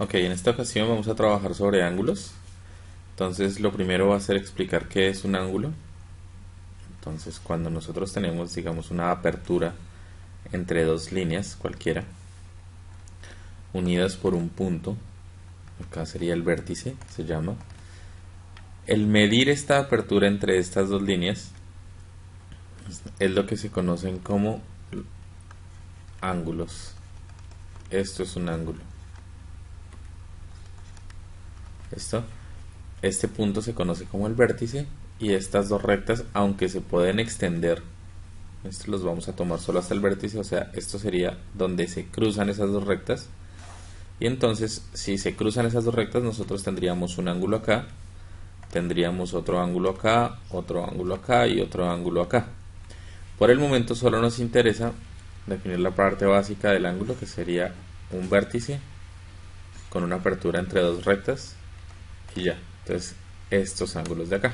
Ok, en esta ocasión vamos a trabajar sobre ángulos. Entonces lo primero va a ser explicar qué es un ángulo. Entonces cuando nosotros tenemos, digamos, una apertura entre dos líneas cualquiera, unidas por un punto, acá sería el vértice, se llama. El medir esta apertura entre estas dos líneas es lo que se conocen como ángulos. Esto es un ángulo. ¿Listo? Este punto se conoce como el vértice y estas dos rectas, aunque se pueden extender, estos los vamos a tomar solo hasta el vértice, o sea, esto sería donde se cruzan esas dos rectas. Y entonces, si se cruzan esas dos rectas, nosotros tendríamos un ángulo acá, tendríamos otro ángulo acá y otro ángulo acá. Por el momento solo nos interesa definir la parte básica del ángulo, que sería un vértice con una apertura entre dos rectas y ya. Entonces estos ángulos de acá.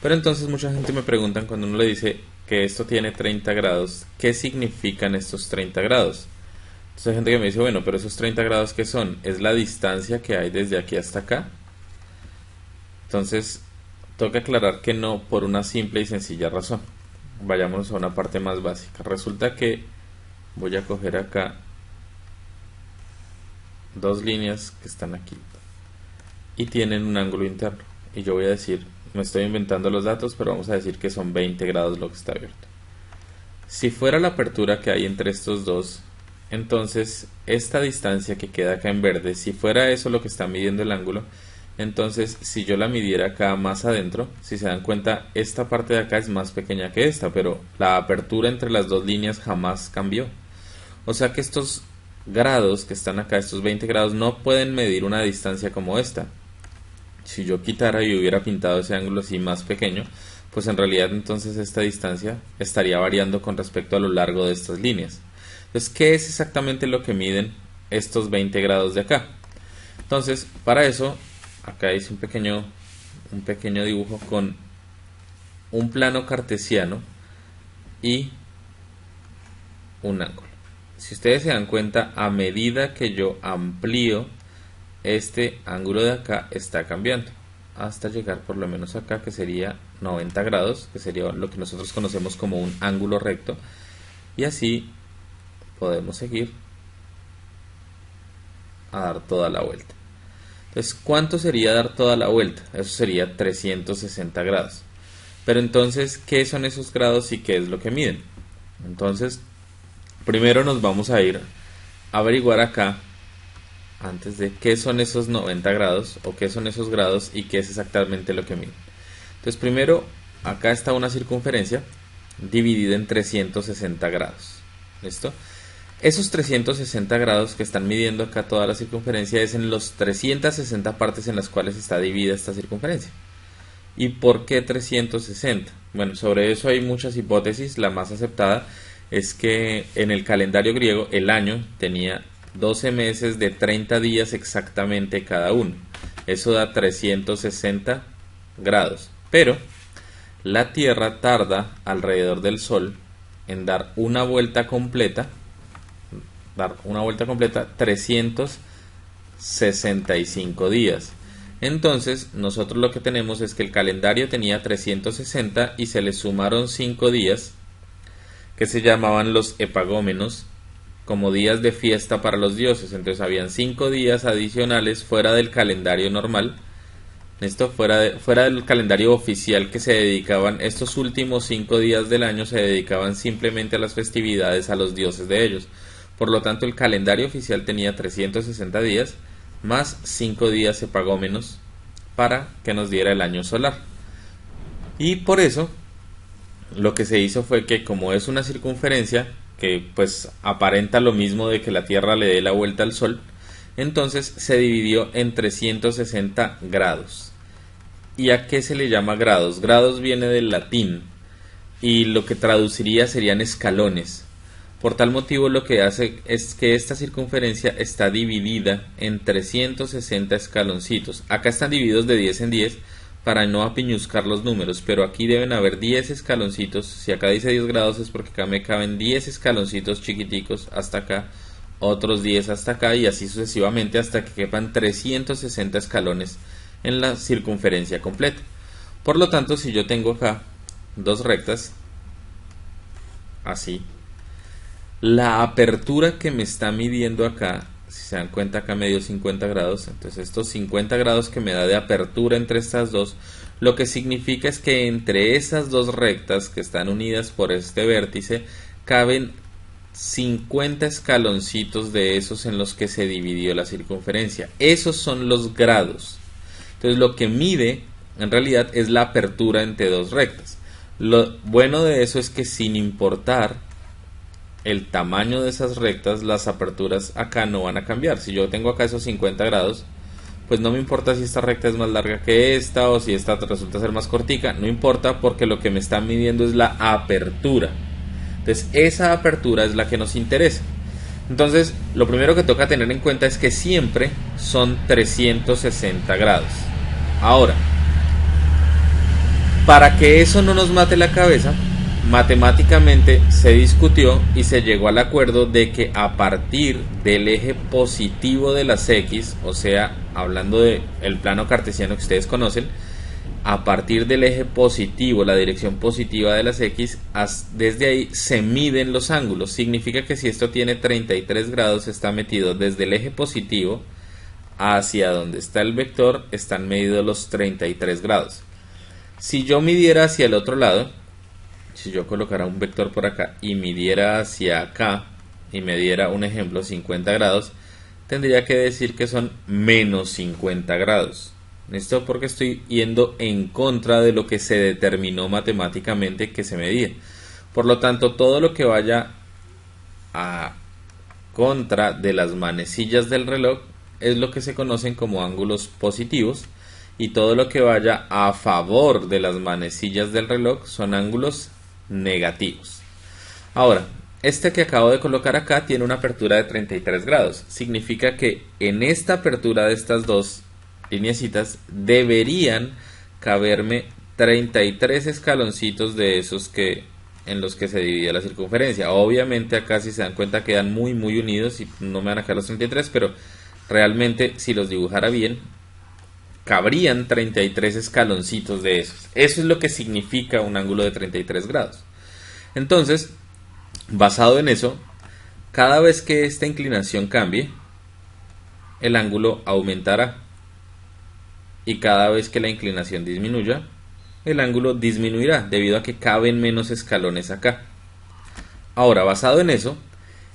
Pero entonces mucha gente me pregunta cuando uno le dice que esto tiene 30 grados, ¿qué significan estos 30 grados? Entonces hay gente que me dice, bueno, pero esos 30 grados ¿qué son? Es la distancia que hay desde aquí hasta acá. Entonces toca aclarar que no, por una simple y sencilla razón. Vayámonos a una parte más básica. Resulta que voy a coger acá dos líneas que están aquí y tienen un ángulo interno, y yo voy a decir, me estoy inventando los datos, pero vamos a decir que son 20 grados lo que está abierto. Si fuera la apertura que hay entre estos dos, entonces esta distancia que queda acá en verde, si fuera eso lo que está midiendo el ángulo, entonces si yo la midiera acá más adentro, si se dan cuenta, esta parte de acá es más pequeña que esta, pero la apertura entre las dos líneas jamás cambió. O sea que estos grados que están acá, estos 20 grados, no pueden medir una distancia como esta. Si yo quitara y hubiera pintado ese ángulo así más pequeño, pues en realidad entonces esta distancia estaría variando con respecto a lo largo de estas líneas. Entonces, ¿qué es exactamente lo que miden estos 20 grados de acá? Entonces, para eso, acá hice un pequeño dibujo con un plano cartesiano y un ángulo. Si ustedes se dan cuenta, a medida que yo amplío, este ángulo de acá está cambiando hasta llegar por lo menos acá, que sería 90 grados, que sería lo que nosotros conocemos como un ángulo recto, y así podemos seguir a dar toda la vuelta. Entonces, ¿cuánto sería dar toda la vuelta? Eso sería 360 grados. Pero entonces, ¿qué son esos grados y qué es lo que miden? Entonces, primero nos vamos a ir a averiguar acá, antes de qué son esos 90 grados o qué son esos grados y qué es exactamente lo que miden. Entonces primero, acá está una circunferencia dividida en 360 grados. ¿Listo? Esos 360 grados que están midiendo acá toda la circunferencia es en los 360 partes en las cuales está dividida esta circunferencia. ¿Y por qué 360? Bueno, sobre eso hay muchas hipótesis. La más aceptada es que en el calendario griego el año tenía 12 meses de 30 días exactamente cada uno. Eso da 360 grados. Pero la Tierra tarda alrededor del Sol en dar una vuelta completa 365 días. Entonces nosotros lo que tenemos es que el calendario tenía 360 y se le sumaron 5 días que se llamaban los epagómenos, como días de fiesta para los dioses. Entonces habían 5 días adicionales fuera del calendario normal, esto fuera del calendario oficial, que se dedicaban, estos últimos 5 días del año se dedicaban simplemente a las festividades a los dioses de ellos. Por lo tanto, el calendario oficial tenía 360 días más 5 días epagómenos para que nos diera el año solar. Y por eso lo que se hizo fue que, como es una circunferencia que pues aparenta lo mismo de que la Tierra le dé la vuelta al Sol, entonces se dividió en 360 grados. ¿Y a qué se le llama grados? Grados viene del latín y lo que traduciría serían escalones. Por tal motivo, lo que hace es que esta circunferencia está dividida en 360 escaloncitos. Acá están divididos de 10 en 10 para no apiñuzcar los números, pero aquí deben haber 10 escaloncitos. Si acá dice 10 grados es porque acá me caben 10 escaloncitos chiquiticos hasta acá, otros 10 hasta acá y así sucesivamente hasta que quepan 360 escalones en la circunferencia completa. Por lo tanto, si yo tengo acá dos rectas, así, la apertura que me está midiendo acá, si se dan cuenta acá me dio 50 grados, entonces estos 50 grados que me da de apertura entre estas dos, lo que significa es que entre esas dos rectas que están unidas por este vértice, caben 50 escaloncitos de esos en los que se dividió la circunferencia. Esos son los grados. Entonces lo que mide en realidad es la apertura entre dos rectas. Lo bueno de eso es que sin importar el tamaño de esas rectas, las aperturas acá no van a cambiar. Si yo tengo acá esos 50 grados, pues no me importa si esta recta es más larga que esta o si esta resulta ser más cortica, no importa porque lo que me está midiendo es la apertura. Entonces esa apertura es la que nos interesa. Entonces lo primero que toca tener en cuenta es que siempre son 360 grados. Ahora, para que eso no nos mate la cabeza, matemáticamente se discutió y se llegó al acuerdo de que a partir del eje positivo de las X, o sea, hablando del plano cartesiano que ustedes conocen, a partir del eje positivo, la dirección positiva de las X, desde ahí se miden los ángulos. Significa que si esto tiene 33 grados, está metido desde el eje positivo hacia donde está el vector, están medidos los 33 grados. Si yo midiera hacia el otro lado, si yo colocara un vector por acá y midiera hacia acá y me diera un ejemplo 50 grados, tendría que decir que son menos 50 grados. Esto porque estoy yendo en contra de lo que se determinó matemáticamente que se medía. Por lo tanto, todo lo que vaya a contra de las manecillas del reloj es lo que se conocen como ángulos positivos, y todo lo que vaya a favor de las manecillas del reloj son ángulos negativos. Ahora, este que acabo de colocar acá tiene una apertura de 33 grados. Significa que en esta apertura de estas dos lineecitas deberían caberme 33 escaloncitos de esos en los que se divide la circunferencia. Obviamente acá, si se dan cuenta, quedan muy unidos y no me van a caer los 33, pero realmente si los dibujara bien cabrían 33 escaloncitos de esos. Eso es lo que significa un ángulo de 33 grados. Entonces, basado en eso, cada vez que esta inclinación cambie, el ángulo aumentará. Y cada vez que la inclinación disminuya, el ángulo disminuirá, debido a que caben menos escalones acá. Ahora, basado en eso,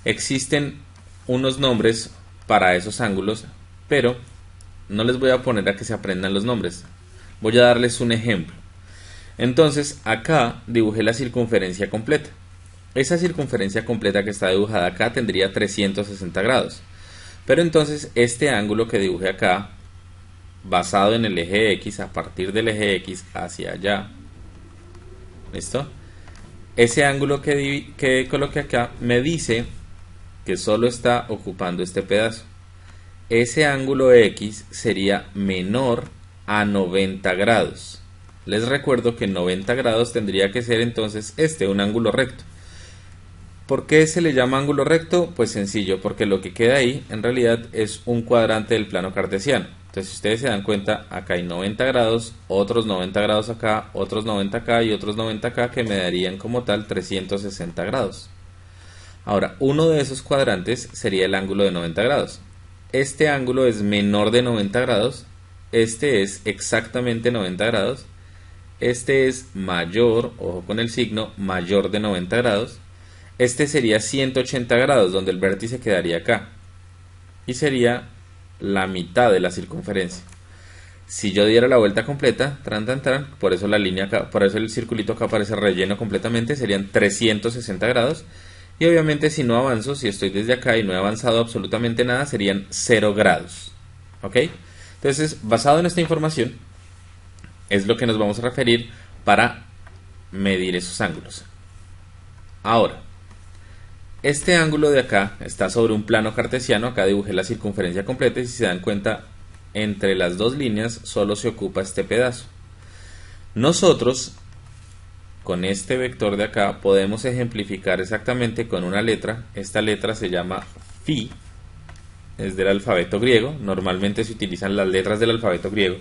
existen unos nombres para esos ángulos, pero no les voy a poner a que se aprendan los nombres. Voy a darles un ejemplo. Entonces, acá dibujé la circunferencia completa. Esa circunferencia completa que está dibujada acá tendría 360 grados. Pero entonces, este ángulo que dibujé acá, basado en el eje X, a partir del eje X hacia allá, ¿listo? Ese ángulo que coloqué acá me dice que solo está ocupando este pedazo. Ese ángulo X sería menor a 90 grados. Les recuerdo que 90 grados tendría que ser entonces un ángulo recto. ¿Por qué se le llama ángulo recto? Pues sencillo, porque lo que queda ahí en realidad es un cuadrante del plano cartesiano. Entonces, si ustedes se dan cuenta, acá hay 90 grados, otros 90 grados acá, otros 90 acá y otros 90 acá, que me darían como tal 360 grados. Ahora, uno de esos cuadrantes sería el ángulo de 90 grados. Este ángulo es menor de 90 grados, este es exactamente 90 grados, este es mayor, ojo con el signo, mayor de 90 grados, este sería 180 grados, donde el vértice quedaría acá, y sería la mitad de la circunferencia. Si yo diera la vuelta completa, por eso la línea acá, por eso el circulito acá aparece relleno completamente, serían 360 grados. Y obviamente si no avanzo, si estoy desde acá y no he avanzado absolutamente nada, serían 0 grados. ¿Ok? Entonces, basado en esta información, es lo que nos vamos a referir para medir esos ángulos. Ahora, este ángulo de acá está sobre un plano cartesiano. Acá dibujé la circunferencia completa y si se dan cuenta, entre las dos líneas solo se ocupa este pedazo. Nosotros, con este vector de acá, podemos ejemplificar exactamente con una letra. Esta letra se llama Phi es del alfabeto griego. Normalmente se utilizan las letras del alfabeto griego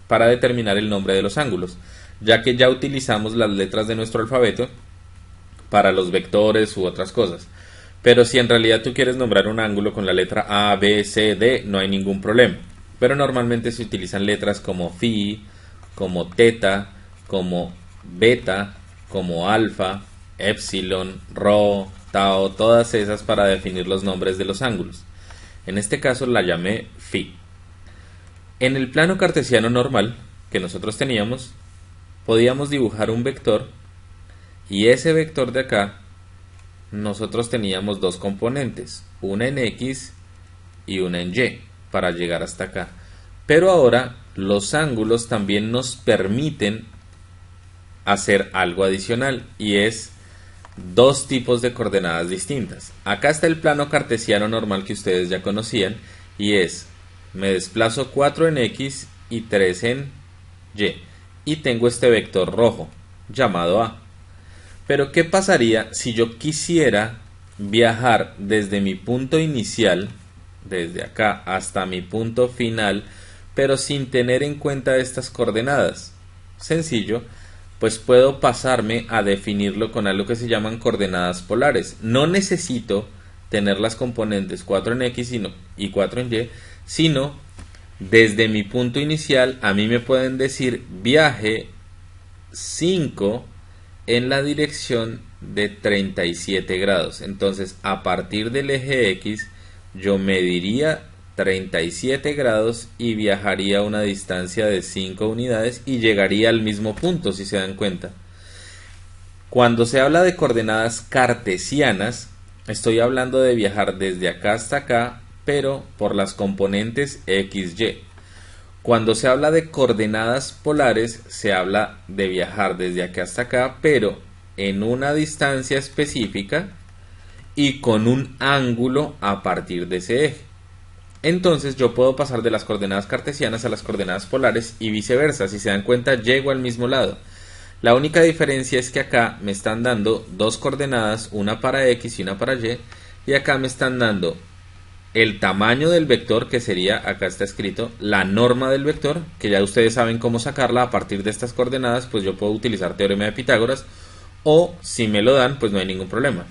para determinar el nombre de los ángulos, ya que ya utilizamos las letras de nuestro alfabeto para los vectores u otras cosas. Pero si en realidad tú quieres nombrar un ángulo con la letra A, B, C, D, no hay ningún problema. Pero normalmente se utilizan letras como phi, como teta, como beta, como alfa, epsilon, rho, tau, todas esas para definir los nombres de los ángulos. En este caso la llamé phi. En el plano cartesiano normal que nosotros teníamos, podíamos dibujar un vector, y ese vector de acá nosotros teníamos dos componentes, una en X y una en Y, para llegar hasta acá. Pero ahora los ángulos también nos permiten hacer algo adicional, y es dos tipos de coordenadas distintas. Acá está el plano cartesiano normal que ustedes ya conocían, y es, me desplazo 4 en X y 3 en Y, y tengo este vector rojo llamado A. Pero ¿qué pasaría si yo quisiera viajar desde mi punto inicial, desde acá hasta mi punto final, pero sin tener en cuenta estas coordenadas? Sencillo, pues puedo pasarme a definirlo con algo que se llaman coordenadas polares. No necesito tener las componentes 4 en X y 4 en Y, sino desde mi punto inicial a mí me pueden decir viaje 5 en la dirección de 37 grados. Entonces, a partir del eje X, yo mediría 37 grados y viajaría a una distancia de 5 unidades y llegaría al mismo punto, si se dan cuenta. Cuando se habla de coordenadas cartesianas, estoy hablando de viajar desde acá hasta acá, pero por las componentes X, Y. Cuando se habla de coordenadas polares, se habla de viajar desde acá hasta acá, pero en una distancia específica y con un ángulo a partir de ese eje. Entonces yo puedo pasar de las coordenadas cartesianas a las coordenadas polares y viceversa. Si se dan cuenta, llego al mismo lado. La única diferencia es que acá me están dando dos coordenadas, una para X y una para Y, y acá me están dando el tamaño del vector, que sería, acá está escrito, la norma del vector, que ya ustedes saben cómo sacarla a partir de estas coordenadas, pues yo puedo utilizar teorema de Pitágoras, o si me lo dan, pues no hay ningún problema.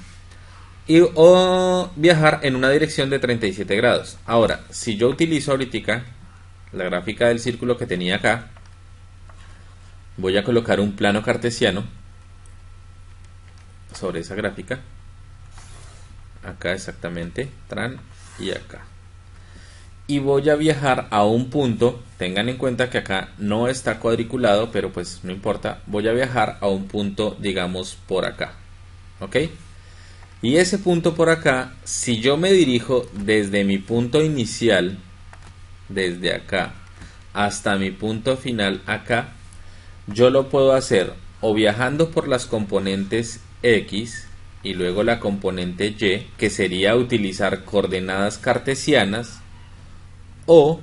O viajar en una dirección de 37 grados. Ahora, si yo utilizo ahorita la gráfica del círculo que tenía acá, voy a colocar un plano cartesiano sobre esa gráfica, acá exactamente, tran, y acá, y voy a viajar a un punto. Tengan en cuenta que acá no está cuadriculado, pero pues no importa, voy a viajar a un punto, digamos, por acá, ¿ok? Y ese punto por acá, si yo me dirijo desde mi punto inicial, desde acá, hasta mi punto final acá, yo lo puedo hacer o viajando por las componentes X y luego la componente Y, que sería utilizar coordenadas cartesianas, o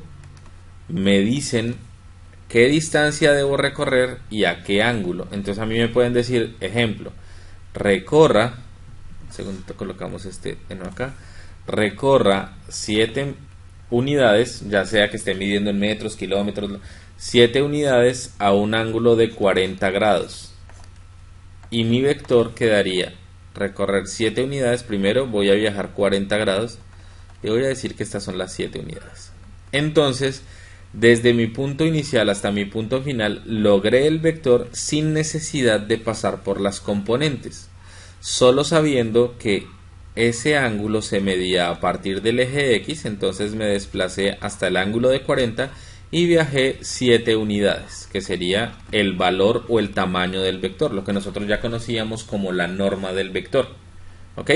me dicen qué distancia debo recorrer y a qué ángulo. Entonces a mí me pueden decir, ejemplo, recorra, según colocamos este en acá, recorra 7 unidades, ya sea que esté midiendo en metros, kilómetros, 7 unidades a un ángulo de 40 grados. Y mi vector quedaría recorrer 7 unidades, primero voy a viajar 40 grados y voy a decir que estas son las 7 unidades. Entonces, desde mi punto inicial hasta mi punto final, logré el vector sin necesidad de pasar por las componentes, solo sabiendo que ese ángulo se medía a partir del eje X. Entonces me desplacé hasta el ángulo de 40 y viajé 7 unidades, que sería el valor o el tamaño del vector, lo que nosotros ya conocíamos como la norma del vector. ¿Ok?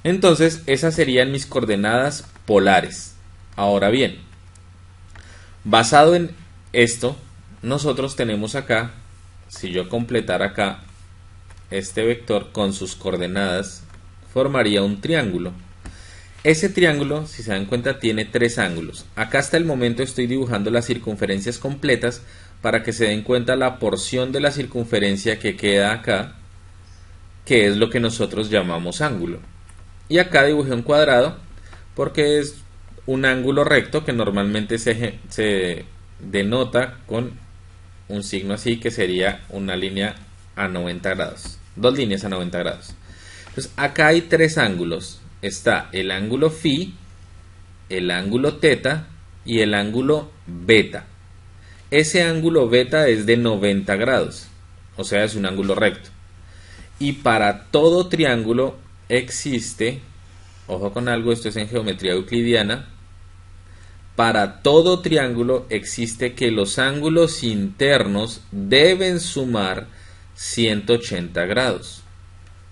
Entonces esas serían mis coordenadas polares. Ahora bien, basado en esto, nosotros tenemos acá, si yo completara acá este vector con sus coordenadas, formaría un triángulo. Ese triángulo, si se dan cuenta, tiene 3 ángulos. Acá hasta el momento estoy dibujando las circunferencias completas para que se den cuenta la porción de la circunferencia que queda acá, que es lo que nosotros llamamos ángulo. Y acá dibujé un cuadrado porque es un ángulo recto que normalmente se denota con un signo así, que sería una línea a 90 grados. Dos líneas a 90 grados. Entonces acá hay tres ángulos. Está el ángulo phi, el ángulo teta y el ángulo beta. Ese ángulo beta es de 90 grados, o sea, es un ángulo recto. Y para todo triángulo existe, ojo con algo, esto es en geometría euclidiana, para todo triángulo existe que los ángulos internos deben sumar 180 grados.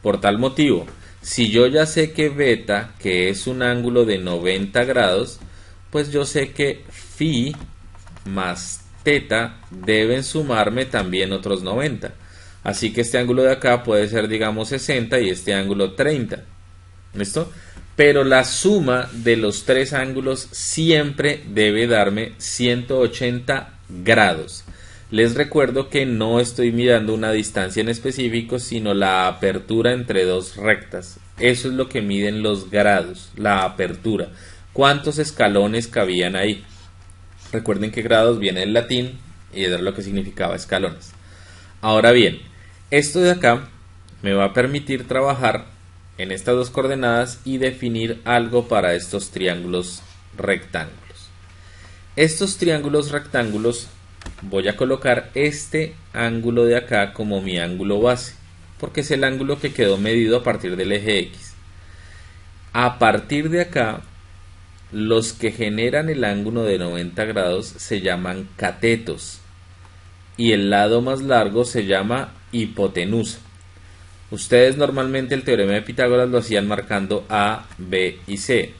Por tal motivo, si yo ya sé que beta, que es un ángulo de 90 grados, pues yo sé que phi más teta deben sumarme también otros 90. Así que este ángulo de acá puede ser, digamos, 60 y este ángulo 30. ¿Listo? Pero la suma de los tres ángulos siempre debe darme 180 grados. Les recuerdo que no estoy mirando una distancia en específico, sino la apertura entre dos rectas. Eso es lo que miden los grados, la apertura. ¿Cuántos escalones cabían ahí? Recuerden que grados viene del latín y era lo que significaba escalones. Ahora bien, esto de acá me va a permitir trabajar en estas dos coordenadas y definir algo para estos triángulos rectángulos. Estos triángulos rectángulos voy a colocar este ángulo de acá como mi ángulo base, porque es el ángulo que quedó medido a partir del eje X. A partir de acá, los que generan el ángulo de 90 grados se llaman catetos y el lado más largo se llama hipotenusa. Ustedes normalmente el teorema de Pitágoras lo hacían marcando A, B y C.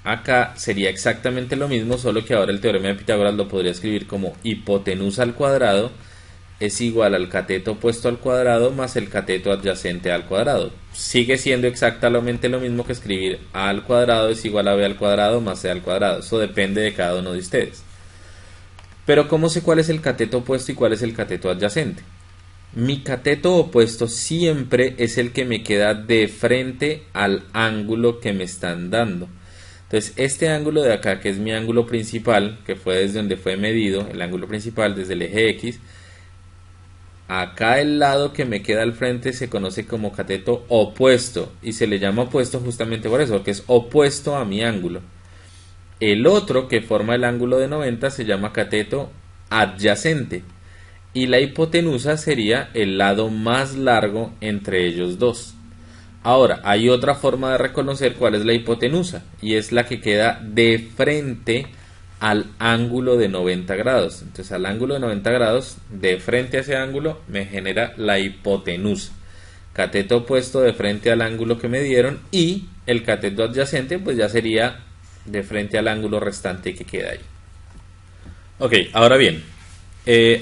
Acá sería exactamente lo mismo, solo que ahora el teorema de Pitágoras lo podría escribir como hipotenusa al cuadrado es igual al cateto opuesto al cuadrado más el cateto adyacente al cuadrado. Sigue siendo exactamente lo mismo que escribir A al cuadrado es igual a B al cuadrado más C al cuadrado. Eso depende de cada uno de ustedes. Pero ¿cómo sé cuál es el cateto opuesto y cuál es el cateto adyacente? Mi cateto opuesto siempre es el que me queda de frente al ángulo que me están dando. Entonces este ángulo de acá, que es mi ángulo principal, que fue desde donde fue medido, el ángulo principal desde el eje X, acá el lado que me queda al frente se conoce como cateto opuesto y se le llama opuesto justamente por eso, porque es opuesto a mi ángulo. El otro que forma el ángulo de 90 se llama cateto adyacente y la hipotenusa sería el lado más largo entre ellos dos. Ahora, hay otra forma de reconocer cuál es la hipotenusa y es la que queda de frente al ángulo de 90 grados. Entonces al ángulo de 90 grados, de frente a ese ángulo, me genera la hipotenusa. Cateto opuesto de frente al ángulo que me dieron y el cateto adyacente pues ya sería de frente al ángulo restante que queda ahí. Ok, ahora bien,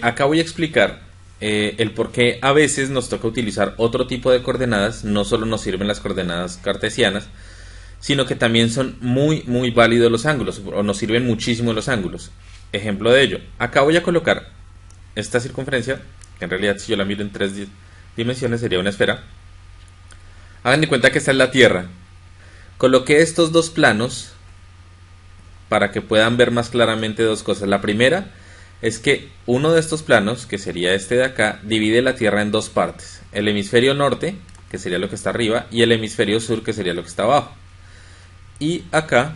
acá voy a explicar el por qué a veces nos toca utilizar otro tipo de coordenadas. No solo nos sirven las coordenadas cartesianas, sino que también son muy válidos los ángulos, o nos sirven muchísimo los ángulos. Ejemplo de ello, acá voy a colocar esta circunferencia, que en realidad si yo la miro en tres dimensiones sería una esfera. Hagan de cuenta que esta es la Tierra. Coloqué estos dos planos para que puedan ver más claramente dos cosas. La primera es que uno de estos planos, que sería este de acá, divide la Tierra en dos partes. El hemisferio norte, que sería lo que está arriba, y el hemisferio sur, que sería lo que está abajo. Y acá,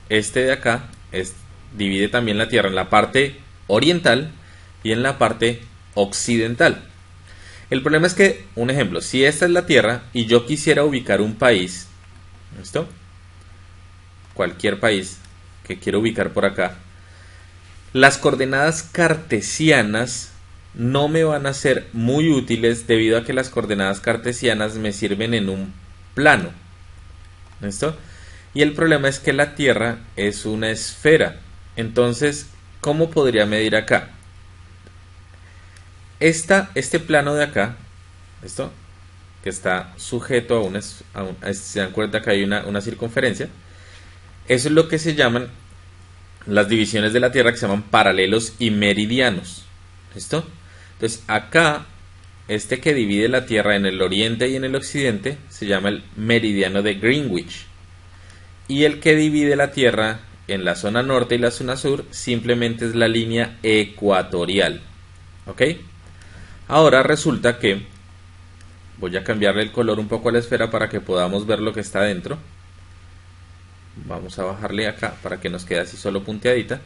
este de acá, divide también la Tierra en la parte oriental y en la parte occidental. El problema es que, un ejemplo, si esta es la Tierra y yo quisiera ubicar un país, ¿listo? Cualquier país que quiero ubicar por acá, las coordenadas cartesianas no me van a ser muy útiles debido a que las coordenadas cartesianas me sirven en un plano. ¿Listo? Y el problema es que la Tierra es una esfera. Entonces, ¿cómo podría medir acá? Este plano de acá, ¿listo? Que está sujeto se dan cuenta que hay una circunferencia. Eso es lo que se llaman las divisiones de la Tierra, que se llaman paralelos y meridianos. ¿Listo? Entonces acá este que divide la Tierra en el oriente y en el occidente se llama el meridiano de Greenwich. Y el que divide la Tierra en la zona norte y la zona sur simplemente es la línea ecuatorial. ¿Ok? Ahora resulta que voy a cambiarle el color un poco a la esfera para que podamos ver lo que está dentro. Vamos a bajarle acá para que nos quede así solo punteadita.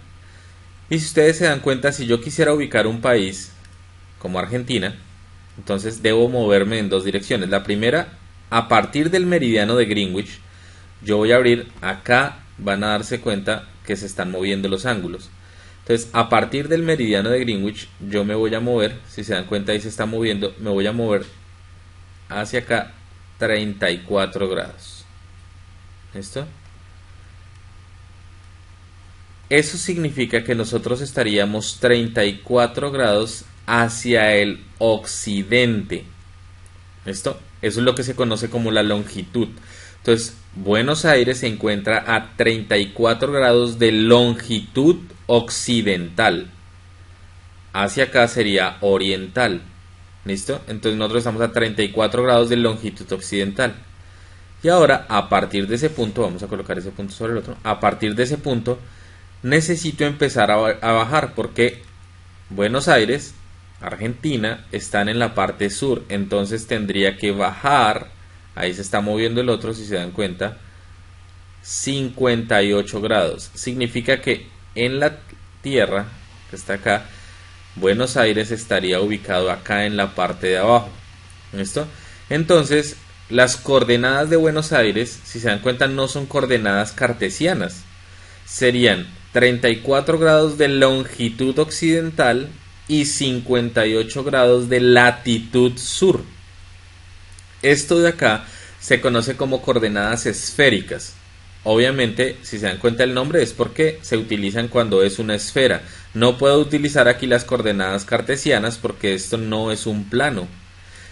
Y si ustedes se dan cuenta, si yo quisiera ubicar un país como Argentina, entonces debo moverme en dos direcciones. La primera, a partir del meridiano de Greenwich, yo voy a abrir acá, van a darse cuenta que se están moviendo los ángulos. Entonces, a partir del meridiano de Greenwich, yo me voy a mover, si se dan cuenta ahí se está moviendo, me voy a mover hacia acá 34 grados. ¿Listo? Eso significa que nosotros estaríamos 34 grados hacia el occidente. ¿Listo? Eso es lo que se conoce como la longitud. Entonces, Buenos Aires se encuentra a 34 grados de longitud occidental. Hacia acá sería oriental. ¿Listo? Entonces nosotros estamos a 34 grados de longitud occidental. Y ahora, a partir de ese punto, vamos a colocar ese punto sobre el otro. A partir de ese punto, necesito empezar a bajar porque Buenos Aires, Argentina, están en la parte sur. Entonces tendría que bajar. Ahí se está moviendo el otro, si se dan cuenta, 58 grados. Significa que en la Tierra, que está acá, Buenos Aires estaría ubicado acá en la parte de abajo. ¿Listo? Entonces, las coordenadas de Buenos Aires, si se dan cuenta, no son coordenadas cartesianas. Serían 34 grados de longitud occidental y 58 grados de latitud sur. Esto de acá se conoce como coordenadas esféricas. Obviamente, si se dan cuenta el nombre es porque se utilizan cuando es una esfera. No puedo utilizar aquí las coordenadas cartesianas porque esto no es un plano.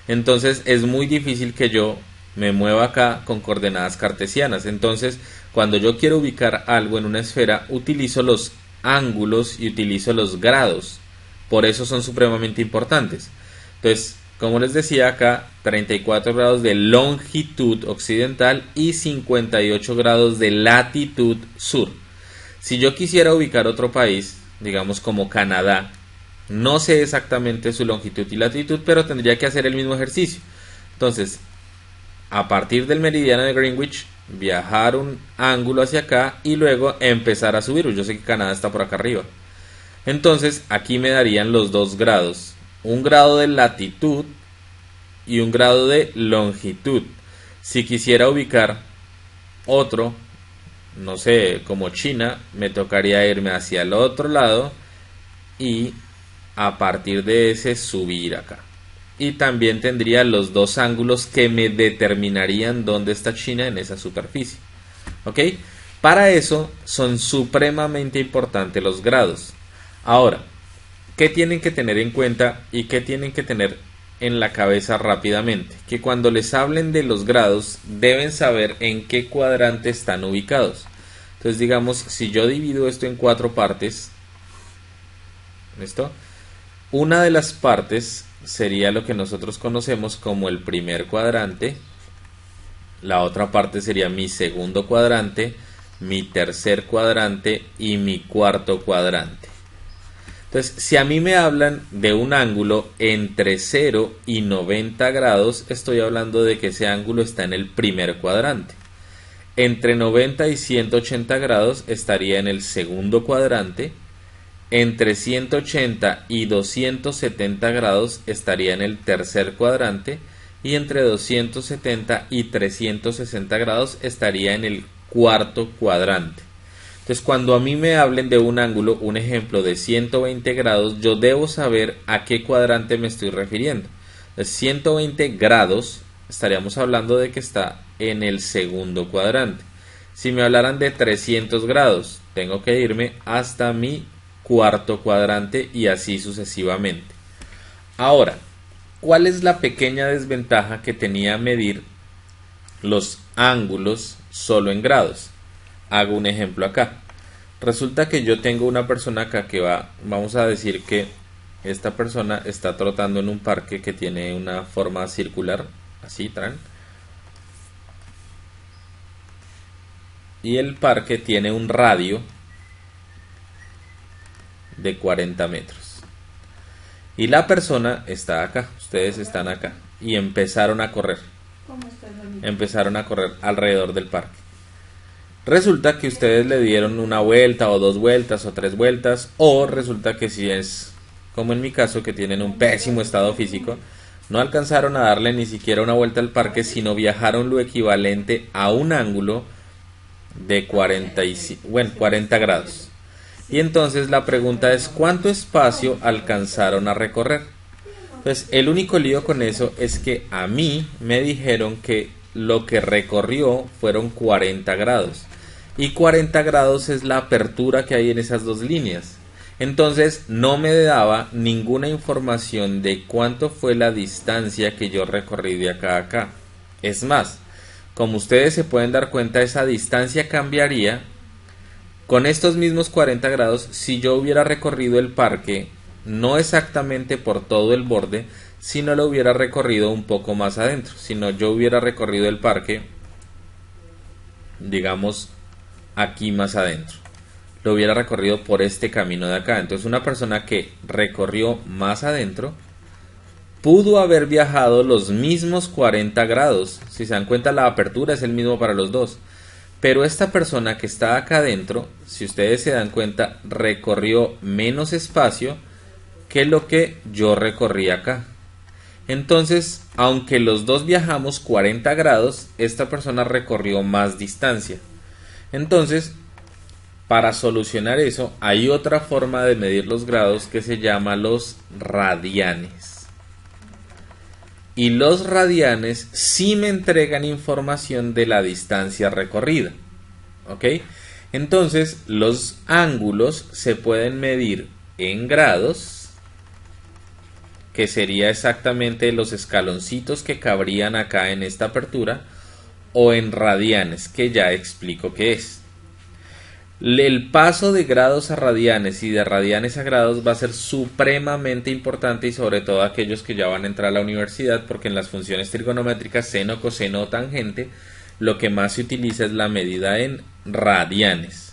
Entonces es muy difícil que yo me mueva acá con coordenadas cartesianas. Entonces, cuando yo quiero ubicar algo en una esfera, utilizo los ángulos y utilizo los grados. Por eso son supremamente importantes. Entonces, como les decía acá, 34 grados de longitud occidental y 58 grados de latitud sur. Si yo quisiera ubicar otro país, digamos como Canadá, no sé exactamente su longitud y latitud, pero tendría que hacer el mismo ejercicio. Entonces, a partir del meridiano de Greenwich, viajar un ángulo hacia acá y luego empezar a subir. Yo sé que Canadá está por acá arriba. Entonces, aquí me darían los 2 grados. Un grado de latitud y un grado de longitud. Si quisiera ubicar otro, no sé, como China, me tocaría irme hacia el otro lado y a partir de ese subir acá. Y también tendría los 2 ángulos que me determinarían dónde está China en esa superficie. ¿Ok? Para eso son supremamente importantes los grados. Ahora, ¿qué tienen que tener en cuenta y qué tienen que tener en la cabeza rápidamente? Que cuando les hablen de los grados deben saber en qué cuadrante están ubicados. Entonces digamos, si yo divido esto en 4 partes, ¿listo? Una de las partes sería lo que nosotros conocemos como el primer cuadrante. La otra parte sería mi segundo cuadrante, mi tercer cuadrante y mi cuarto cuadrante. Entonces, si a mí me hablan de un ángulo entre 0 y 90 grados, estoy hablando de que ese ángulo está en el primer cuadrante. Entre 90 y 180 grados estaría en el segundo cuadrante. Entre 180 y 270 grados estaría en el tercer cuadrante. Y entre 270 y 360 grados estaría en el cuarto cuadrante. Entonces, cuando a mí me hablen de un ángulo, un ejemplo de 120 grados, yo debo saber a qué cuadrante me estoy refiriendo. De 120 grados, estaríamos hablando de que está en el segundo cuadrante. Si me hablaran de 300 grados, tengo que irme hasta mi cuarto cuadrante y así sucesivamente. Ahora, ¿cuál es la pequeña desventaja que tenía medir los ángulos solo en grados? Hago un ejemplo acá. Resulta que yo tengo una persona acá que vamos a decir que esta persona está trotando en un parque que tiene una forma circular, así, y el parque tiene un radio de 40 metros. Y la persona está acá, ustedes están acá, y empezaron a correr. Empezaron a correr alrededor del parque. Resulta que ustedes le dieron una vuelta, o 2 vueltas, o 3 vueltas, o resulta que si es, como en mi caso, que tienen un pésimo estado físico, no alcanzaron a darle ni siquiera una vuelta al parque, sino viajaron lo equivalente a un ángulo de 40 grados. Y entonces la pregunta es, ¿cuánto espacio alcanzaron a recorrer? Pues el único lío con eso es que a mí me dijeron que lo que recorrió fueron 40 grados. Y 40 grados es la apertura que hay en esas dos líneas. Entonces no me daba ninguna información de cuánto fue la distancia que yo recorrí de acá a acá. Es más, como ustedes se pueden dar cuenta, esa distancia cambiaría con estos mismos 40 grados si yo hubiera recorrido el parque no exactamente por todo el borde, sino lo hubiera recorrido un poco más adentro. Si no, yo hubiera recorrido el parque, digamos, aquí más adentro. Lo hubiera recorrido por este camino de acá. Entonces una persona que recorrió más adentro pudo haber viajado los mismos 40 grados. Si se dan cuenta, la apertura es el mismo para los dos. Pero esta persona que está acá adentro, si ustedes se dan cuenta, recorrió menos espacio que lo que yo recorrí acá. Entonces, aunque los dos viajamos 40 grados, esta persona recorrió más distancia. Entonces, para solucionar eso, hay otra forma de medir los grados que se llama los radianes. Y los radianes sí me entregan información de la distancia recorrida. ¿Ok? Entonces, los ángulos se pueden medir en grados, que sería exactamente los escaloncitos que cabrían acá en esta apertura, o en radianes, que ya explico qué es. El paso de grados a radianes y de radianes a grados va a ser supremamente importante, y sobre todo aquellos que ya van a entrar a la universidad, porque en las funciones trigonométricas seno, coseno o tangente lo que más se utiliza es la medida en radianes.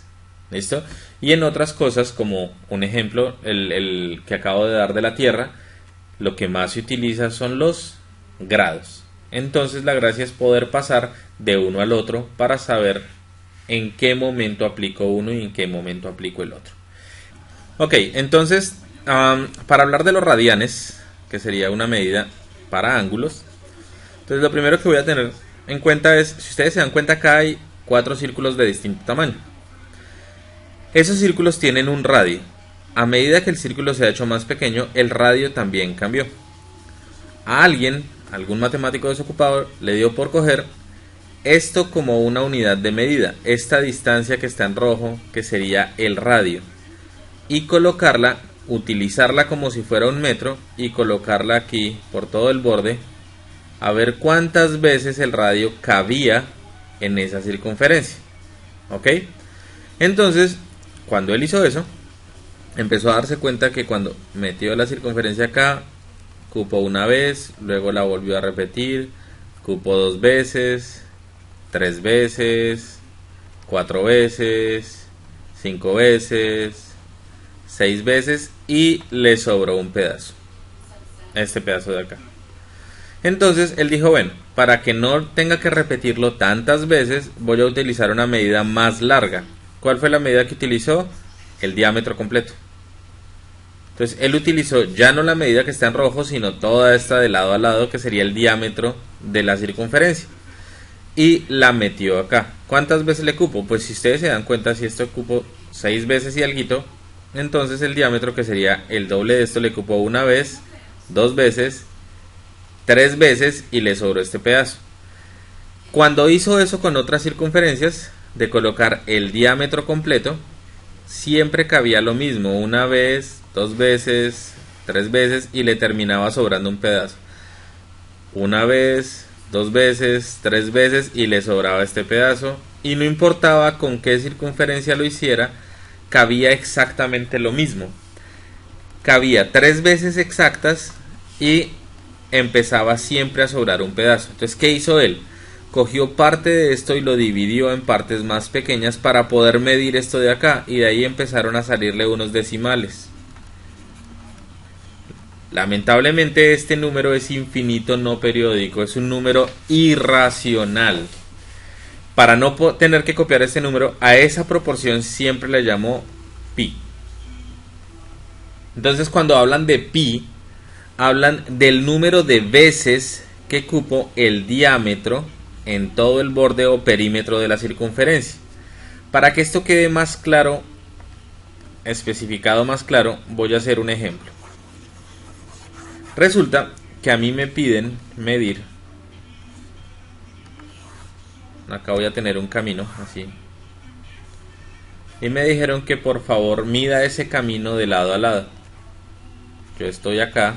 ¿Listo? Y en otras cosas, como un ejemplo, el que acabo de dar de la Tierra, lo que más se utiliza son los grados. Entonces la gracia es poder pasar de uno al otro para saber en qué momento aplico uno y en qué momento aplico el otro. Ok, entonces para hablar de los radianes, que sería una medida para ángulos, entonces lo primero que voy a tener en cuenta es, si ustedes se dan cuenta, acá hay 4 círculos de distinto tamaño. Esos círculos tienen un radio. A medida que el círculo se ha hecho más pequeño, el radio también cambió. A alguien, algún matemático desocupado, le dio por coger esto como una unidad de medida, esta distancia que está en rojo, que sería el radio, y colocarla, utilizarla como si fuera un metro, y colocarla aquí por todo el borde, a ver cuántas veces el radio cabía en esa circunferencia. ¿Ok? Entonces, cuando él hizo eso, empezó a darse cuenta que cuando metió la circunferencia acá, cupó una vez, luego la volvió a repetir, cupó 2 veces, 3 veces, 4 veces, 5 veces, 6 veces, y le sobró un pedazo, este pedazo de acá. Entonces él dijo, bueno, para que no tenga que repetirlo tantas veces, voy a utilizar una medida más larga. ¿Cuál fue la medida que utilizó? El diámetro completo. Entonces él utilizó ya no la medida que está en rojo, sino toda esta de lado a lado, que sería el diámetro de la circunferencia, y la metió acá. ¿Cuántas veces le cupo? Pues si ustedes se dan cuenta, si esto cupo 6 veces y alguito, entonces el diámetro, que sería el doble de esto, le cupó una vez, 2 veces, 3 veces, y le sobró este pedazo. Cuando hizo eso con otras circunferencias, de colocar el diámetro completo, siempre cabía lo mismo, una vez, 2 veces, 3 veces, y le terminaba sobrando un pedazo. Una vez, 2 veces, 3 veces, y le sobraba este pedazo, y no importaba con qué circunferencia lo hiciera, cabía exactamente lo mismo. cabía 3 veces exactas y empezaba siempre a sobrar un pedazo. Entonces, ¿qué hizo él? Cogió parte de esto y lo dividió en partes más pequeñas para poder medir esto de acá, y de ahí empezaron a salirle unos decimales. Lamentablemente este número es infinito no periódico, es un número irracional. Para no tener que copiar este número, a esa proporción siempre le llamó pi. Entonces, cuando hablan de pi, hablan del número de veces que cupo el diámetro en todo el borde o perímetro de la circunferencia. Para que esto quede más claro, especificado más claro, voy a hacer un ejemplo. Resulta que a mí me piden medir. Acá voy a tener un camino así. Y me dijeron que por favor mida ese camino de lado a lado. Yo estoy acá.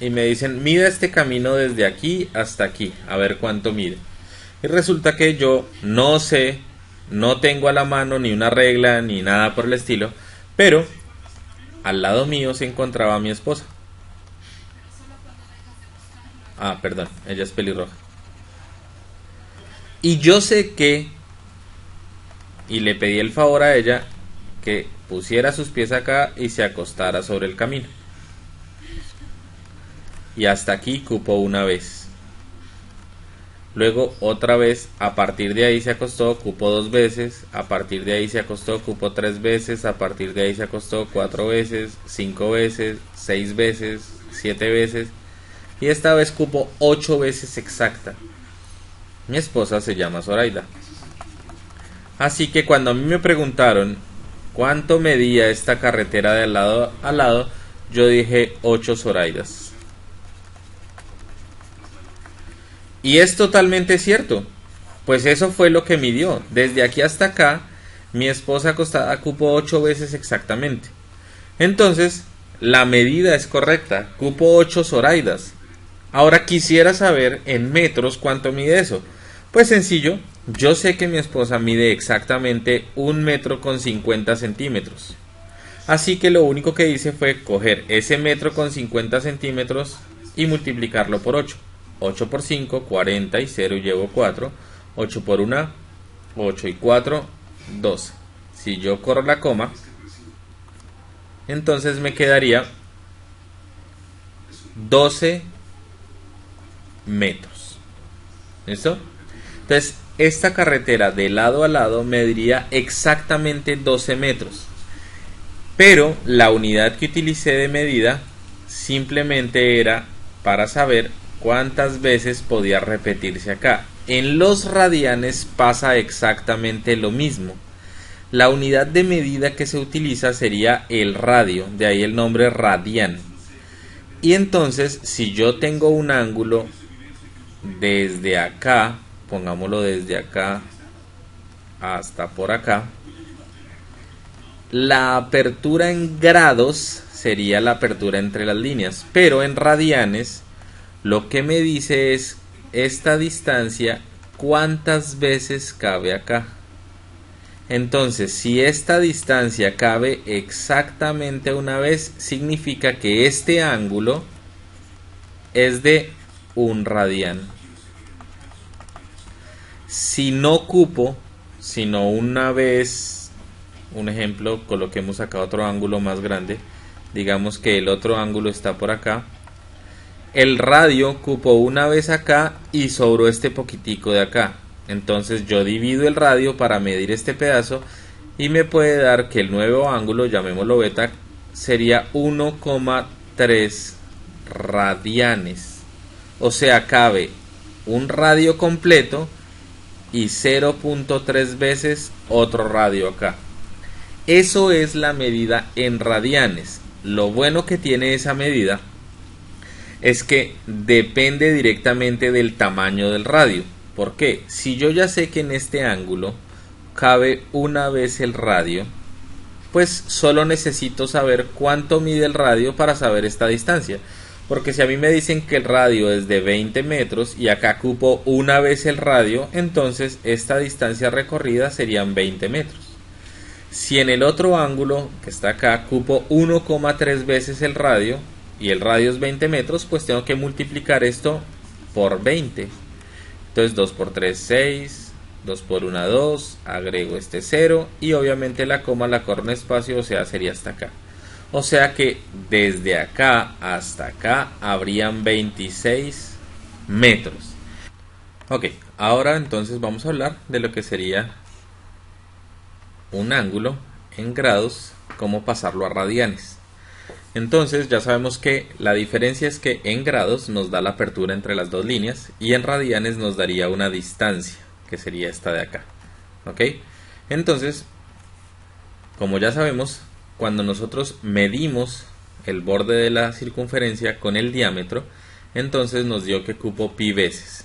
Y me dicen, mida este camino desde aquí hasta aquí, a ver cuánto mide. Y resulta que yo no sé, no tengo a la mano ni una regla ni nada por el estilo, pero al lado mío se encontraba mi esposa. Ah, perdón, ella es pelirroja. Y yo sé que, y le pedí el favor a ella, que pusiera sus pies acá y se acostara sobre el camino. Y hasta aquí cupo una vez. Luego otra vez, a partir de ahí se acostó, cupo 2 veces, a partir de ahí se acostó, cupo 3 veces, a partir de ahí se acostó 4 veces, 5 veces, 6 veces, 7 veces, y esta vez cupo 8 veces exacta. Mi esposa se llama Zoraida. Así que cuando a mí me preguntaron cuánto medía esta carretera de lado a lado, yo dije 8 Zoraidas. Y es totalmente cierto, pues eso fue lo que midió. Desde aquí hasta acá, mi esposa acostada cupo 8 veces exactamente. Entonces, la medida es correcta, cupo 8 Zoraidas. Ahora quisiera saber en metros cuánto mide eso. Pues sencillo, yo sé que mi esposa mide exactamente 1,50 m. Así que lo único que hice fue coger ese 1,50 m y multiplicarlo por 8. 8 por 5, 40 y 0 llevo 4. 8 por 1, 8 y 4, 12. Si yo corro la coma, entonces me quedaría 12 metros. ¿Listo? Entonces, esta carretera de lado a lado mediría exactamente 12 metros. Pero la unidad que utilicé de medida simplemente era para saber cuántas veces podía repetirse acá. En los radianes pasa exactamente lo mismo. La unidad de medida que se utiliza sería el radio, de ahí el nombre radian. Y entonces, si yo tengo un ángulo desde acá, pongámoslo desde acá hasta por acá, la apertura en grados sería la apertura entre las líneas, pero en radianes lo que me dice es esta distancia, cuántas veces cabe acá. Entonces, si esta distancia cabe exactamente una vez, significa que este ángulo es de 1 radian. Si no cupo, sino una vez, un ejemplo, coloquemos acá otro ángulo más grande, digamos que el otro ángulo está por acá. El radio cupo una vez acá y sobró este poquitico de acá. Entonces yo divido el radio para medir este pedazo y me puede dar que el nuevo ángulo, llamémoslo beta, sería 1,3 radianes. O sea, cabe un radio completo y 0,3 veces otro radio acá. Eso es la medida en radianes. Lo bueno que tiene esa medida es que depende directamente del tamaño del radio. ¿Por qué? Si yo ya sé que en este ángulo cabe una vez el radio, pues solo necesito saber cuánto mide el radio para saber esta distancia. Porque si a mí me dicen que el radio es de 20 metros y acá cupo una vez el radio, entonces esta distancia recorrida serían 20 metros. Si en el otro ángulo que está acá cupo 1,3 veces el radio y el radio es 20 metros, pues tengo que multiplicar esto por 20. Entonces 2 por 3, 6, 2 por 1, 2, agrego este 0 y obviamente la coma la corro en espacio, o sea, sería hasta acá. O sea que desde acá hasta acá habrían 26 metros. Ok, ahora entonces vamos a hablar de lo que sería un ángulo en grados, cómo pasarlo a radianes. Entonces ya sabemos que la diferencia es que en grados nos da la apertura entre las dos líneas y en radianes nos daría una distancia, que sería esta de acá. ¿Ok? Entonces, como ya sabemos, cuando nosotros medimos el borde de la circunferencia con el diámetro, entonces nos dio que cupo pi veces.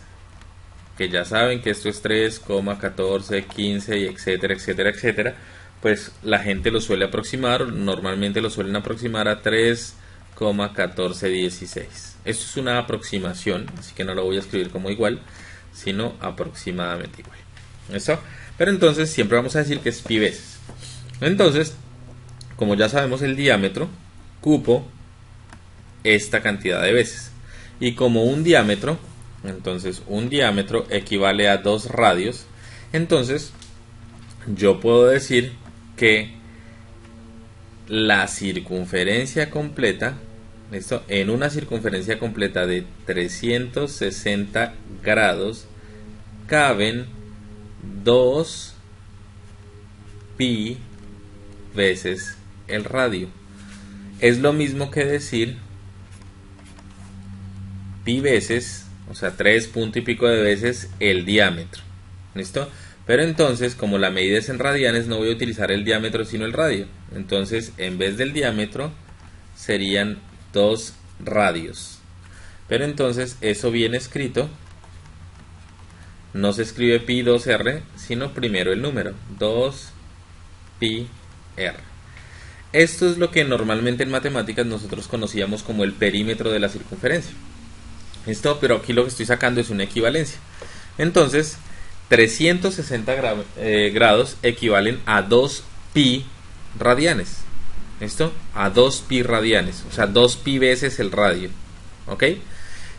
Que ya saben que esto es 3,14, 15 y etcétera, etcétera, etcétera. Pues la gente lo suele aproximar, normalmente lo suelen aproximar a 3,1416. Esto es una aproximación, así que no lo voy a escribir como igual, sino aproximadamente igual. ¿Eso? Pero entonces siempre vamos a decir que es pi veces. Entonces, como ya sabemos el diámetro, cupo esta cantidad de veces. Y como un diámetro, entonces un diámetro equivale a 2 radios, entonces yo puedo decir que la circunferencia completa, esto en una circunferencia completa de 360 grados, caben 2 pi veces el radio. Es lo mismo que decir pi veces, o sea 3 punto y pico de veces el diámetro. ¿Listo? Pero entonces, como la medida es en radianes, no voy a utilizar el diámetro sino el radio. Entonces, en vez del diámetro, serían 2 radios. Pero entonces, eso viene escrito. No se escribe pi 2r, sino primero el número, 2 pi r. Esto es lo que normalmente en matemáticas nosotros conocíamos como el perímetro de la circunferencia. ¿Listo? Pero aquí lo que estoy sacando es una equivalencia. Entonces, 360 grados equivalen a 2 pi radianes. ¿Listo? A 2 pi radianes, o sea 2 pi veces el radio. ¿Ok?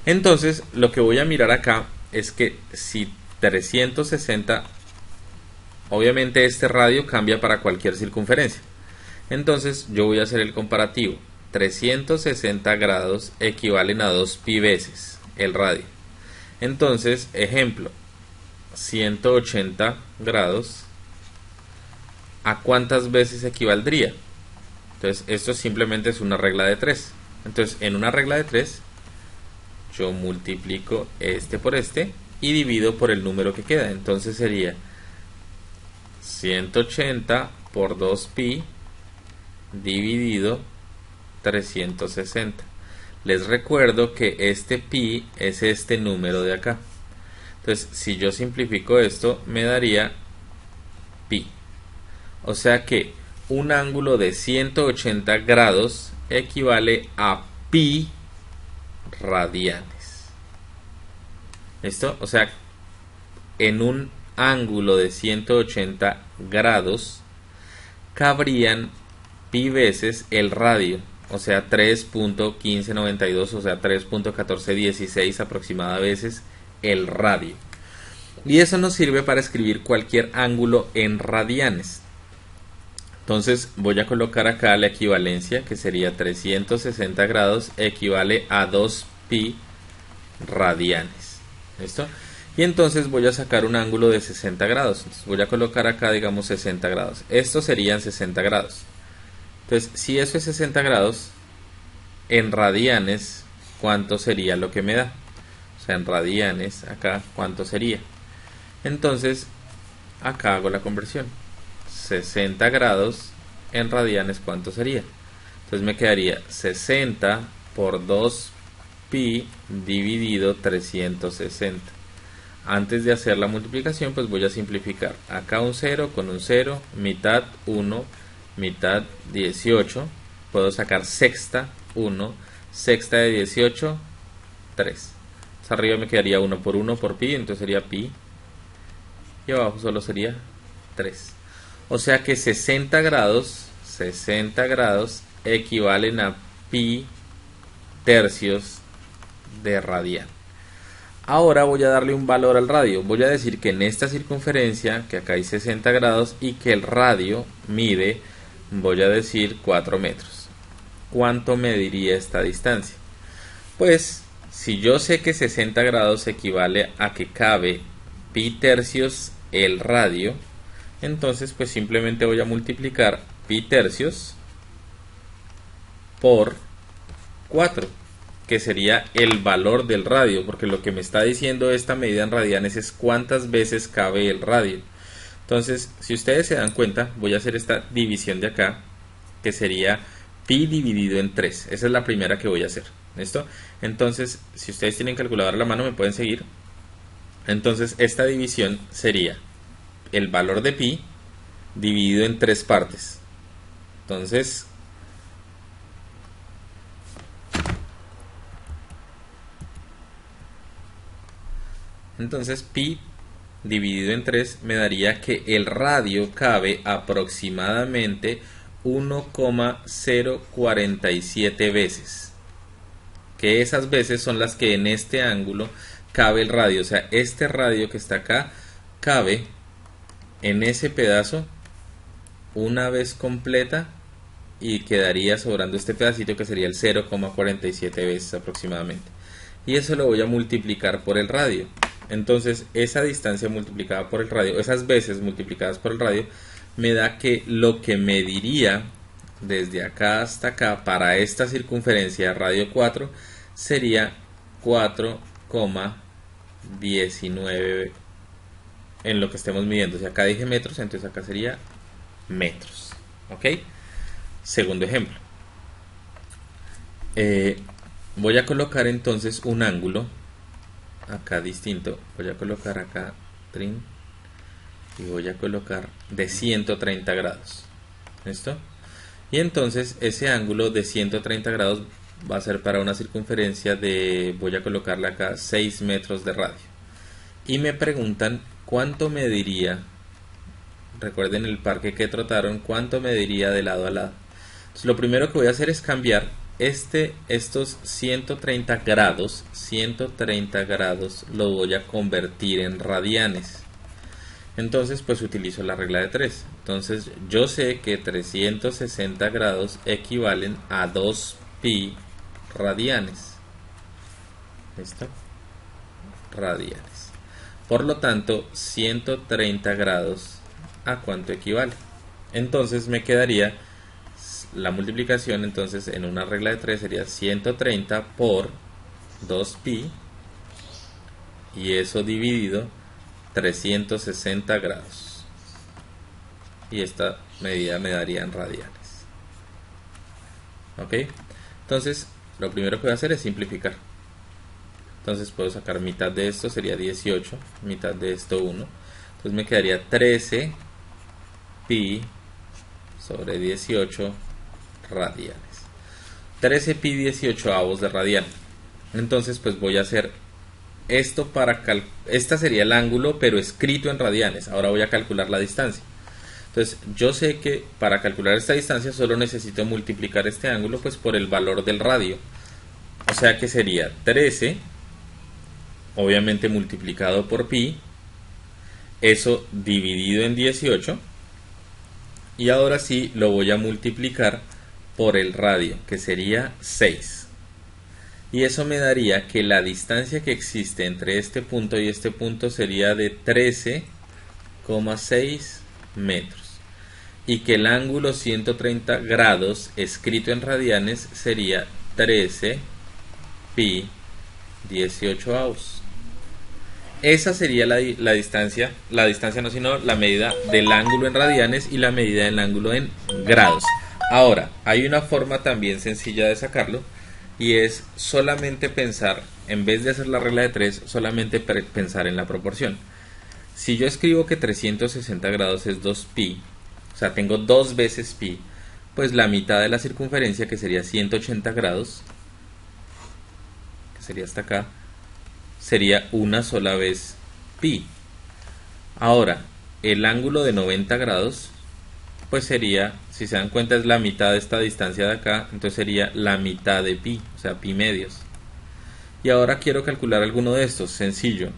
Entonces lo que voy a mirar acá es que si 360, obviamente este radio cambia para cualquier circunferencia. Entonces yo voy a hacer el comparativo. 360 grados equivalen a 2 pi veces el radio. Entonces, ejemplo, 180 grados, ¿a cuántas veces equivaldría? Entonces, esto simplemente es una regla de 3. Entonces, en una regla de 3, yo multiplico este por este y divido por el número que queda. Entonces sería 180 por 2pi dividido 360. Les recuerdo que este pi es este número de acá. Entonces, si yo simplifico esto, me daría pi. O sea que un ángulo de 180 grados equivale a pi radianes. ¿Listo? O sea, en un ángulo de 180 grados cabrían pi veces el radio. O sea, 3.1592, o sea, 3.1416 aproximada veces el radio. Y eso nos sirve para escribir cualquier ángulo en radianes. Entonces voy a colocar acá la equivalencia, que sería 360 grados equivale a 2 pi radianes. ¿Listo? Y entonces voy a sacar un ángulo de 60 grados. Entonces voy a colocar acá, digamos, 60 grados. Estos serían 60 grados. Entonces, si eso es 60 grados, en radianes, ¿cuánto sería lo que me da? O sea, en radianes, acá, ¿cuánto sería? Entonces, acá hago la conversión. 60 grados en radianes, ¿cuánto sería? Entonces me quedaría 60 por 2 pi dividido 360. Antes de hacer la multiplicación, pues voy a simplificar. Acá un 0 con un 0, mitad 1, mitad 18. Puedo sacar sexta 1, sexta de 18, 3. Entonces arriba me quedaría 1 por 1 por pi, entonces sería pi. Y abajo solo sería 3. O sea que 60 grados equivalen a pi tercios de radian. Ahora voy a darle un valor al radio. Voy a decir que en esta circunferencia, que acá hay 60 grados, y que el radio mide, voy a decir 4 metros. ¿Cuánto mediría esta distancia? Pues, si yo sé que 60 grados equivale a que cabe pi tercios el radio, entonces pues simplemente voy a multiplicar pi tercios por 4, que sería el valor del radio, porque lo que me está diciendo esta medida en radianes es cuántas veces cabe el radio. Entonces, si ustedes se dan cuenta, voy a hacer esta división de acá, que sería pi dividido en 3. Esa es la primera que voy a hacer. ¿Listo? Entonces, si ustedes tienen calculadora a la mano, me pueden seguir. Entonces, esta división sería el valor de pi dividido en 3 partes. Entonces pi dividido en 3 me daría que el radio cabe aproximadamente 1,047 veces. Que esas veces son las que en este ángulo cabe el radio. O sea, este radio que está acá cabe en ese pedazo una vez completa y quedaría sobrando este pedacito que sería el 0,47 veces aproximadamente. Y eso lo voy a multiplicar por el radio. Entonces esa distancia multiplicada por el radio, esas veces multiplicadas por el radio, me da que lo que mediría desde acá hasta acá para esta circunferencia radio 4 sería 4,19 en lo que estemos midiendo. Si acá dije metros, entonces acá sería metros. ¿Ok? Segundo ejemplo. Voy a colocar entonces un ángulo acá distinto. Voy a colocar acá trim y voy a colocar de 130 grados. ¿Listo? Y entonces ese ángulo de 130 grados va a ser para una circunferencia de, voy a colocarle acá 6 metros de radio. Y me preguntan cuánto mediría, recuerden el parque que trotaron, cuánto mediría de lado a lado. Entonces, lo primero que voy a hacer es cambiar estos 130 grados lo voy a convertir en radianes. Entonces pues utilizo la regla de 3. Entonces yo sé que 360 grados equivalen a 2 pi radianes. ¿Listo? Radianes. Por lo tanto 130 grados ¿a cuánto equivale? Entonces me quedaría la multiplicación, entonces en una regla de 3 sería 130 por 2pi y eso dividido 360 grados, y esta medida me daría en radianes. Ok, entonces lo primero que voy a hacer es simplificar. Entonces puedo sacar mitad de esto, sería 18, mitad de esto 1, entonces me quedaría 13 pi sobre 18 radianes. 13 pi 18 avos de radian. Entonces pues voy a hacer esto para esta sería el ángulo pero escrito en radianes. Ahora voy a calcular la distancia. Entonces yo sé que para calcular esta distancia solo necesito multiplicar este ángulo pues por el valor del radio. O sea que sería 13 obviamente multiplicado por pi, eso dividido en 18, y ahora sí lo voy a multiplicar por el radio, que sería 6. Y eso me daría que la distancia que existe entre este punto y este punto sería de 13,6 metros. Y que el ángulo 130 grados escrito en radianes sería 13 pi 18 avos. Esa sería la distancia no, sino la medida del ángulo en radianes y la medida del ángulo en grados. Ahora, hay una forma también sencilla de sacarlo, y es solamente pensar, en vez de hacer la regla de 3, solamente pensar en la proporción. Si yo escribo que 360 grados es 2pi, o sea, tengo 2 veces pi, pues la mitad de la circunferencia, que sería 180 grados, que sería hasta acá, sería una sola vez pi. Ahora, el ángulo de 90 grados pues sería, si se dan cuenta, es la mitad de esta distancia de acá, entonces sería la mitad de pi, o sea, pi medios. Y ahora quiero calcular alguno de estos, sencillo.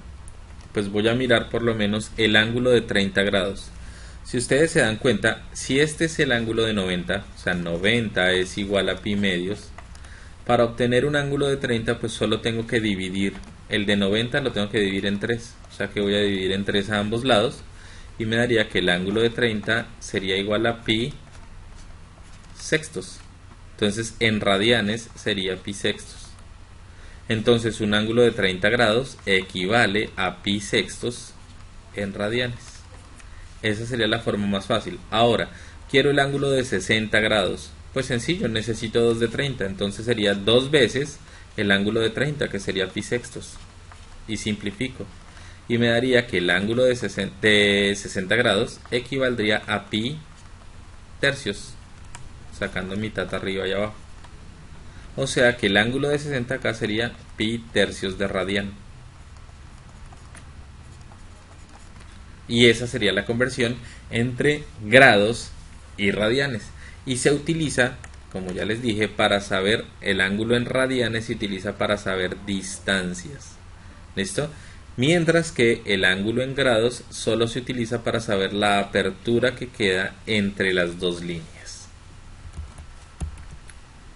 Pues voy a mirar por lo menos el ángulo de 30 grados. Si ustedes se dan cuenta, si este es el ángulo de 90, o sea, 90 es igual a pi medios, para obtener un ángulo de 30, pues solo tengo que dividir, el de 90 lo tengo que dividir en 3, o sea que voy a dividir en 3 a ambos lados, y me daría que el ángulo de 30 sería igual a pi sextos. Entonces en radianes sería pi sextos. Entonces un ángulo de 30 grados equivale a pi sextos en radianes. Esa sería la forma más fácil. Ahora, quiero el ángulo de 60 grados. Pues sencillo, necesito 2 de 30. Entonces sería 2 veces el ángulo de 30, que sería pi sextos. Y simplifico. Y me daría que el ángulo de 60 grados equivaldría a pi tercios. Sacando mitad arriba y abajo. O sea que el ángulo de 60 acá sería pi tercios de radian. Y esa sería la conversión entre grados y radianes. Y se utiliza, como ya les dije, para saber el ángulo en radianes, se utiliza para saber distancias. ¿Listo? Mientras que el ángulo en grados solo se utiliza para saber la apertura que queda entre las dos líneas.